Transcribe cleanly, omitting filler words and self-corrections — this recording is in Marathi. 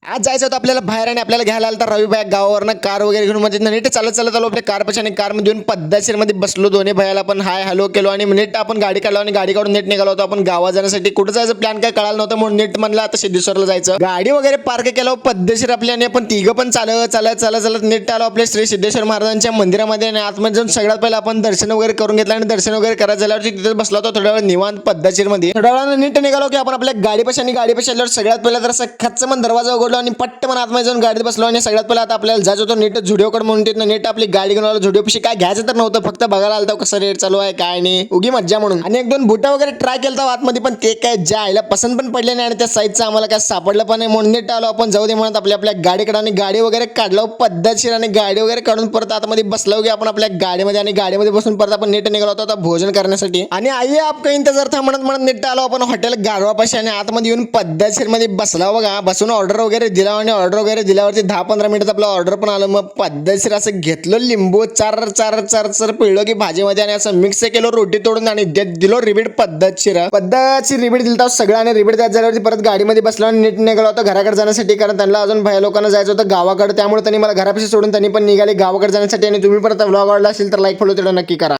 आज जायचं होतं आपल्याला बाहेर आणि आपल्याला घ्यायला आलं तर रवी बाय गावावरनं कार वगैरे घेऊन म्हणजे नीट चालत चालत आलो आपल्या कार पाशी आणि कारमध्ये येऊन पद्धतशीर मध्ये बसलो. दोन्ही भयाला पण हाय हॅलो केलो आणि नीट आपण गाडी काढलो आणि गाडी काढून नीट निघालो होतो आपण गावा जाण्यासाठी. कुठं जायचं प्लॅन काय कळालं नव्हतं म्हणून नीट म्हणलं आता सिद्धेश्वरला जायचं. गाडी वगैरे पार्क केलं पद्धतशीर आपली आणि आपण तिघं पण चालत चालत चालत चालत नीट आलो आपल्या श्री सिद्धेश्वर महाराजांच्या मंदिरामध्ये आणि आतमध्ये जाऊन सगळ्यात पहिला आपण दर्शन वगैरे करून घेतलं आणि दर्शन वगैरे करायला झाल्यावरती तिथे बसलो होतो थोड्या वेळ निवांत पद्धतशीर मध्ये. थोड्या वेळानं नीट निघालो की आपण आपल्या गाडीपाशी आणि गाडीपाशी आल्यावर सगळ्यात पहिला तर असं खच्च मन दरवाजा उघडलो आणि पट्ट मन आतमध्ये जाऊन गाडीत बसलो आणि सगळ्यात पहिला आता आपल्याला जायचं होतं नीट झुडिओकडे म्हणून तिथं नीट आपली गाडी घेऊन आलो. झुडिओपाशी काय घ्यायचं तर नव्हतं, फक्त बघायला आलतो कसं रेट चालू आहे काय नाही, उगी मज्जा म्हणून. आणि एक दोन बुटा वगैरे ट्राय केलता आतमध्ये पण ते काय ज्या आईला पसंत पण पडले नाही आणि त्या साईजचं आम्हाला काय सापडलं पण नाही म्हणून नीट आलो आपण जाऊ दे म्हणत आपल्या गाडीकडे आणि गाडी वगैरे काढलो पद्धतशीर आणि गाडी वगैरे काढून परत आतमध्ये बसलो की आपण आपल्या गाडीमध्ये आणि गाडीमध्ये बसून परत आपण नीट निघालो होतो आता भोजन करण्यासाठी. आणि आइए आपका इंतजार था म्हणत म्हणत नीट आलो आपण हॉटेल गारवापाशी आणि आतमध्ये येऊन पद्धतशीर मध्ये बसला बघा. बसून ऑर्डर वगैरे दिला आणि ऑर्डर वगैरे दिल्यावरती 10-15 मिनिटात आपलं ऑर्डर पण आलं. मग पद्धतशीर असं घेतलं लिंबू चार चार चार चार पिळलो की भाजीमध्ये आणि असं मिक्स केलं रोटी तोडून आणि दिलो रिबीट पद्धतशीर रिबीट दिलता सगळं आणि रिबीट द्यायला झाल्यावरती परत गाडीमध्ये बसलो आणि नीट निघालो होतो घराकडे जाण्यासाठी. कारण त्यांना अजून भया लोकांना जायचं होतं गावाकडे, त्यामुळे त्यांनी मला घरापाशी सोडून त्यांनी पण निघाले गावाकडे जाण्यासाठी. आणि तुम्ही परत व्लॉग आवडला असेल तर लाईक फॉलो तेवढं नक्की करा.